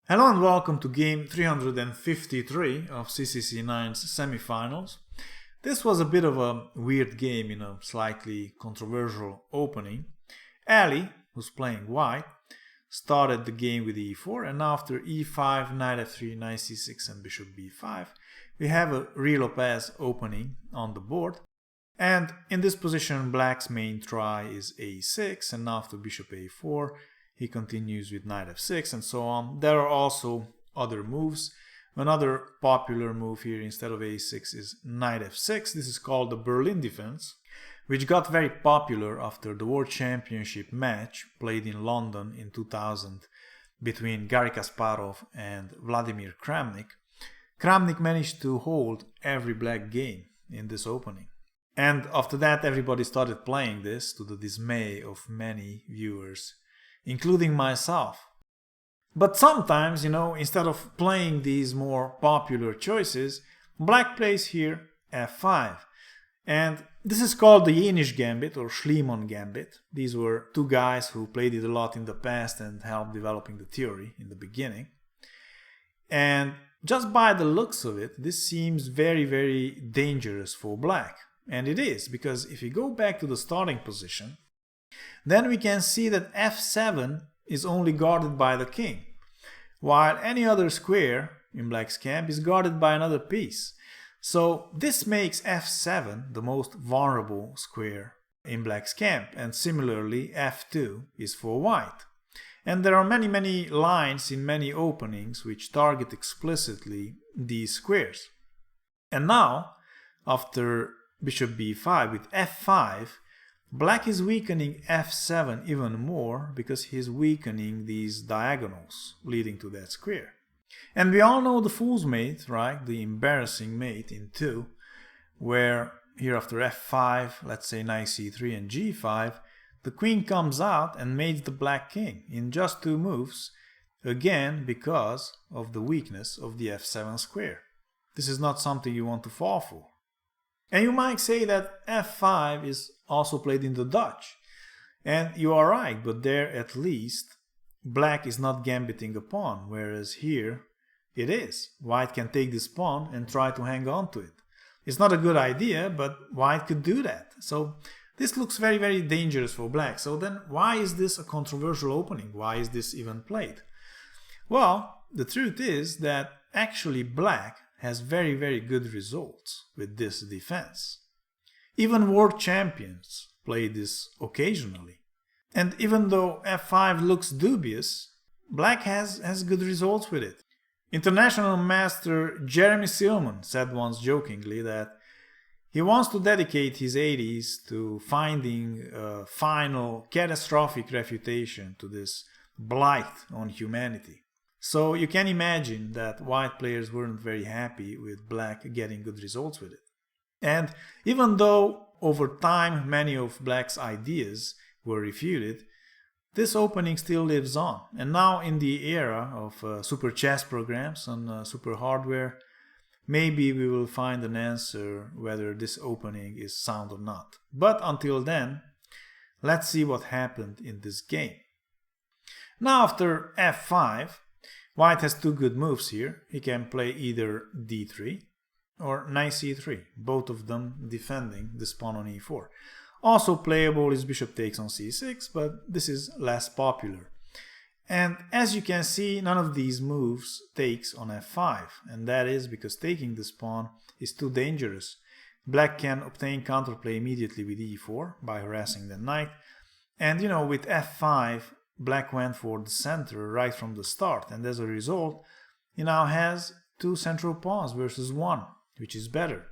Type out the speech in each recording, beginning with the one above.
Hello and welcome to game 353 of CCC9's semifinals. This was a bit of a weird game in a slightly controversial opening. Allie, who's playing white, started the game with e4, and after e5, knight f3, knight c6 and bishop b5, we have a real Lopez opening on the board. And in this position, black's main try is a6, and after bishop a4, he continues with knight f6 and so on. There are also other moves. Another popular move here instead of a6 is knight f6. This is called the Berlin defense, which got very popular after the World Championship match played in London in 2000 between Garry Kasparov and Vladimir Kramnik. Kramnik managed to hold every black game in this opening. And after that, everybody started playing this to the dismay of many viewers, including myself. But sometimes, instead of playing these more popular choices, black plays here f5. And this is called the English Gambit or Schliemann Gambit. These were two guys who played it a lot in the past and helped developing the theory in the beginning. And just by the looks of it, this seems very, very dangerous for black. And it is, because if you go back to the starting position, then we can see that f7 is only guarded by the king, while any other square in black's camp is guarded by another piece. So this makes f7 the most vulnerable square in black's camp, and similarly f2 is for white. And there are many lines in many openings which target explicitly these squares. And now, after bishop b5 with f5, black is weakening f7 even more because he's weakening these diagonals leading to that square. And we all know the fool's mate, right? The embarrassing mate in 2, where here after f5, let's say knight c3 and g5, the queen comes out and mates the black king in just 2 moves, again because of the weakness of the f7 square. This is not something you want to fall for. And you might say that f5 is also played in the Dutch. And you are right, but there at least black is not gambiting a pawn, whereas here it is. White can take this pawn and try to hang on to it. It's not a good idea, but white could do that. So this looks very, very dangerous for black. So then why is this a controversial opening? Why is this even played? Well, the truth is that actually black has very, very good results with this defense. Even world champions play this occasionally. And even though f5 looks dubious, black has good results with it. International master Jeremy Silman said once jokingly that he wants to dedicate his 80s to finding a final catastrophic refutation to this blight on humanity. So you can imagine that white players weren't very happy with black getting good results with it. And even though over time many of black's ideas were refuted, this opening still lives on. And now in the era of super chess programs on super hardware, maybe we will find an answer whether this opening is sound or not. But until then, let's see what happened in this game. Now after f5, white has 2 good moves here. He can play either d3 or knight c3, both of them defending this pawn on e4. Also playable is bishop takes on c6, but this is less popular. And as you can see, none of these moves takes on f5, and that is because taking this pawn is too dangerous. Black can obtain counterplay immediately with e4 by harassing the knight, and with f5, black went for the center right from the start, and as a result, he now has 2 central pawns versus 1, which is better.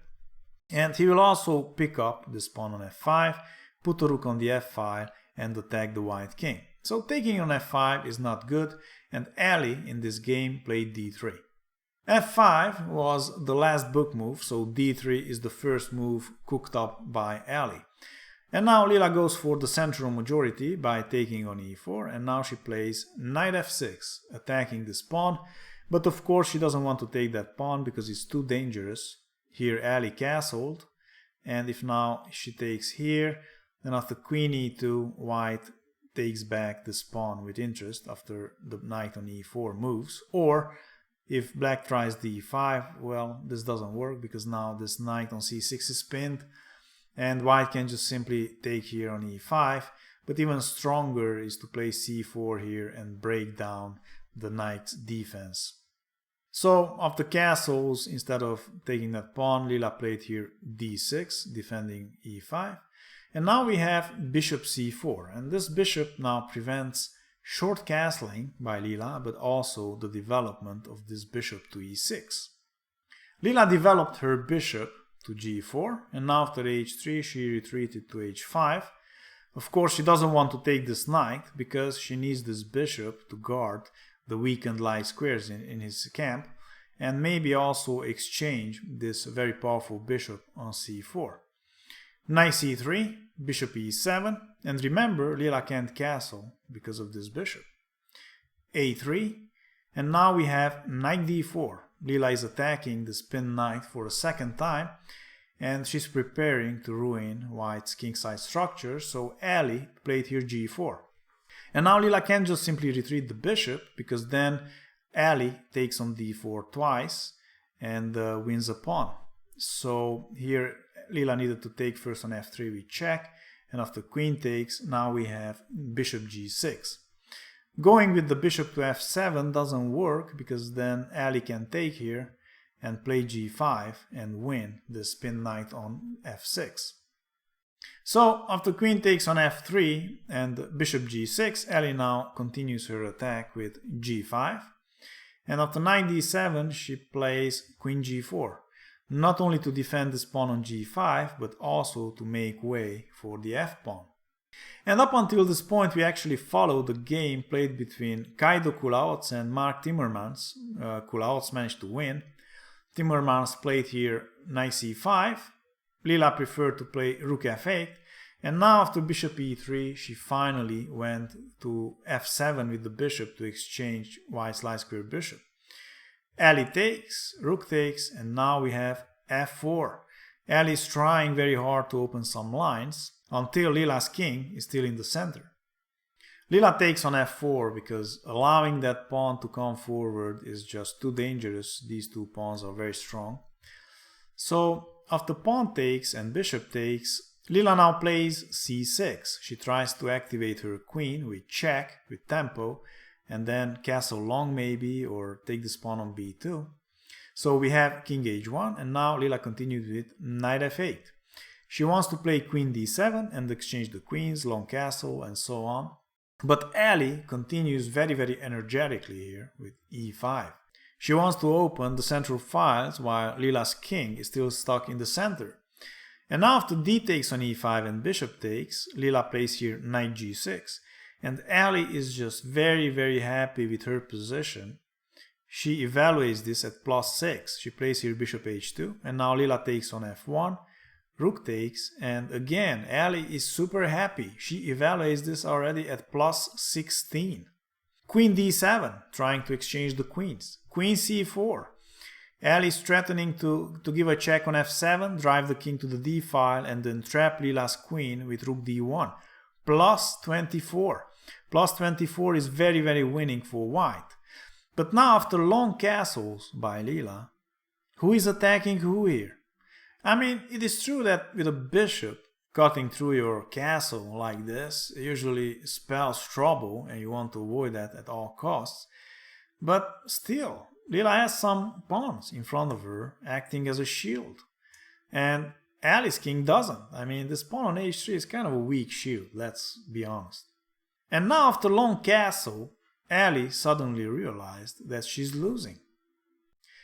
And he will also pick up this pawn on f5, put the rook on the f file, and attack the white king. So taking on f5 is not good, and Allie in this game played d3. f5 was the last book move, so d3 is the first move cooked up by Allie. And now Leela goes for the central majority by taking on e4, and now she plays knight f6, attacking this pawn, but of course she doesn't want to take that pawn because it's too dangerous. Here Allie castled, and if now she takes here, then after queen e2, white takes back this pawn with interest after the knight on e4 moves, or if black tries d5, well, this doesn't work because now this knight on c6 is pinned and white can just simply take here on e5, but even stronger is to play c4 here and break down the knight's defense. So after castles, instead of taking that pawn, Leela played here d6, defending e5. And now we have bishop c4, and this bishop now prevents short castling by Leela, but also the development of this bishop to e6. Leela developed her bishop to g4, and now after h3 she retreated to h5. Of course, she doesn't want to take this knight because she needs this bishop to guard the weakened light squares in his camp, and maybe also exchange this very powerful bishop on c4. Knight c3, bishop e7, and remember, Leela can't castle because of this bishop. a3, and now we have knight d4. Leela is attacking this pinned knight for a second time, and she's preparing to ruin white's kingside structure, so Allie played here g4. And now Leela can't just simply retreat the bishop, because then Allie takes on d4 twice and wins a pawn. So here Leela needed to take first on f3 with check, and after queen takes, now we have bishop g6. Going with the bishop to f7 doesn't work, because then Allie can take here and play g5 and win the spin knight on f6. So after queen takes on f3 and bishop g6, Allie now continues her attack with g5. And after knight d7, she plays queen g4. Not only to defend this pawn on g5, but also to make way for the f-pawn. And up until this point, we actually followed the game played between Kaido Kulaots and Mark Timmermans. Kulaots managed to win. Timmermans played here knight c5. Leela preferred to play rook f8. And now after bishop e3, she finally went to f7 with the bishop to exchange white's light square bishop. Allie takes, rook takes, and now we have f4. Allie is trying very hard to open some lines until Leela's king is still in the center. Leela takes on f4 because allowing that pawn to come forward is just too dangerous. These two pawns are very strong. So after pawn takes and bishop takes, Leela now plays c6. She tries to activate her queen with check, with tempo, and then castle long maybe, or take this pawn on b2. So we have king h1, and now Leela continued with knight f8. She wants to play queen d7 and exchange the queens, long castle, and so on. But Allie continues very energetically here with e5. She wants to open the central files while Leela's king is still stuck in the center. And now after d takes on e5 and bishop takes, Leela plays here knight g6. And Allie is just very happy with her position. She evaluates this at +6. She plays here bishop h2, and now Leela takes on f1, rook takes, and again Allie is super happy. She evaluates this already at +16. Queen d7, trying to exchange the queens. Queen c4. Allie is threatening to give a check on f7, drive the king to the d file, and then trap Leela's queen with rook d1. +24. +24 is very winning for white. But now after long castles by Leela, who is attacking who here? I mean, it is true that with a bishop cutting through your castle like this usually spells trouble, and you want to avoid that at all costs. But still, Leela has some pawns in front of her acting as a shield. And Allie's king doesn't. I mean, this pawn on h3 is kind of a weak shield, let's be honest. And now after long castle, Allie suddenly realized that she's losing.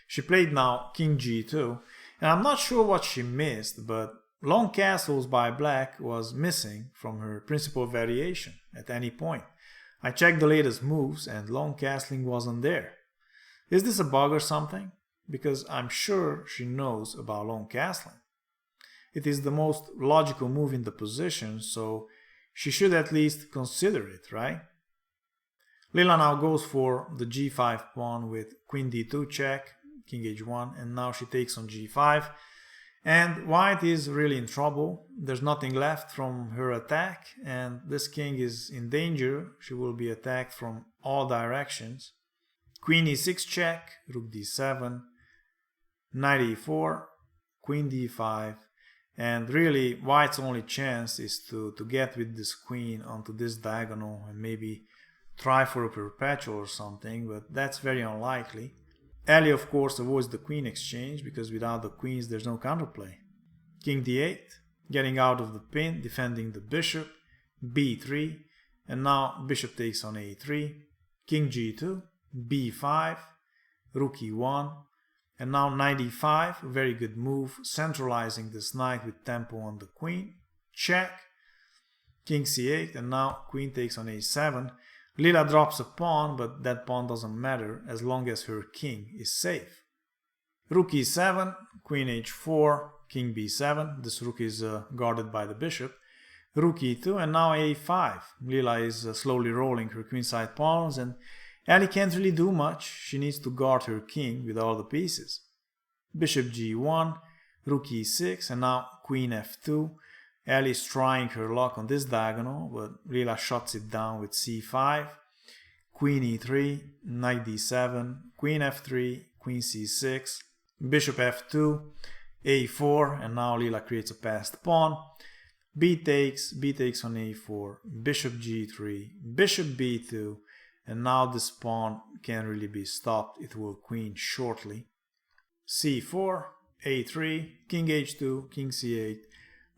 She played now king g2, and I'm not sure what she missed, but long castles by black was missing from her principal variation at any point. I checked the latest moves and long castling wasn't there. Is this a bug or something? Because I'm sure she knows about long castling. It is the most logical move in the position, so she should at least consider it, right? Leela now goes for the g5 pawn with queen d2 check, king h1, and now she takes on g5. And white is really in trouble. There's nothing left from her attack, and this king is in danger. She will be attacked from all directions. Queen e6 check, rook d7, knight e4, queen d5, and really white's only chance is to get with this queen onto this diagonal and maybe try for a perpetual or something, but that's very unlikely. Allie, of course, avoids the queen exchange because without the queens there's no counterplay. King d8, getting out of the pin, defending the bishop, b3, and now bishop takes on a3, king g2, b5, rook e1, and now knight e5, a very good move, centralizing this knight with tempo on the queen, check, king c8, and now queen takes on a7. Leela drops a pawn, but that pawn doesn't matter as long as her king is safe. Rook e7, queen h4, king b7, this rook is guarded by the bishop, rook e2, and now a5. Leela is slowly rolling her queenside pawns, and Allie can't really do much. She needs to guard her king with all the pieces. Bishop g1, rook e6, and now queen f2. Allie is trying her luck on this diagonal, but Leela shuts it down with c5, queen e3, knight d7, queen f3, queen c6, bishop f2, a4, and now Leela creates a passed pawn. b takes on a4, bishop g3, bishop b2, and now this pawn can't really be stopped. It will queen shortly. c4, a3, king h2, king c8,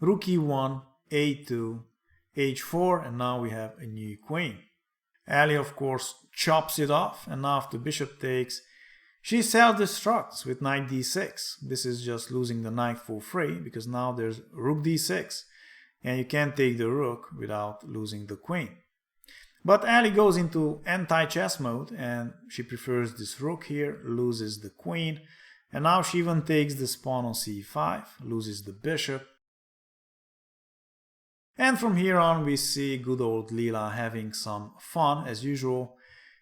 rook e1, a2, h4, and now we have a new queen. Allie, of course, chops it off, and now after bishop takes, she self-destructs with knight d6. This is just losing the knight for free, because now there's rook d6, and you can't take the rook without losing the queen. But Allie goes into anti-chess mode, and she prefers this rook here, loses the queen, and now she even takes this pawn on c5, loses the bishop. And from here on we see good old Leela having some fun as usual.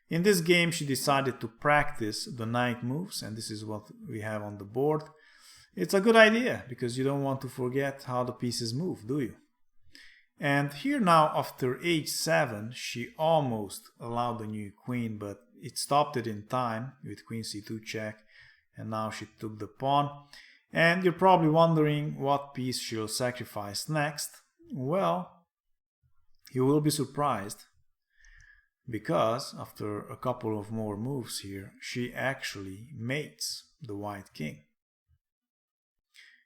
In this game she decided to practice the knight moves, and this is what we have on the board. It's a good idea because you don't want to forget how the pieces move, do you? And here now after h7 she almost allowed the new queen, but it stopped it in time with queen c2 check, and now she took the pawn. And you're probably wondering what piece she'll sacrifice next. Well, you will be surprised, because after a couple of more moves here, she actually mates the white king.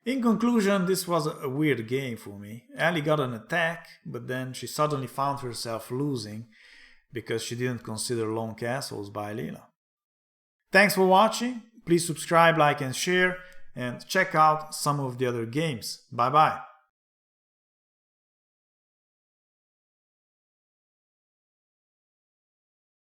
In conclusion, this was a weird game for me. Allie got an attack, but then she suddenly found herself losing because she didn't consider long castles by Leela. Thanks for watching. Please subscribe, like and share, and check out some of the other games. Bye bye.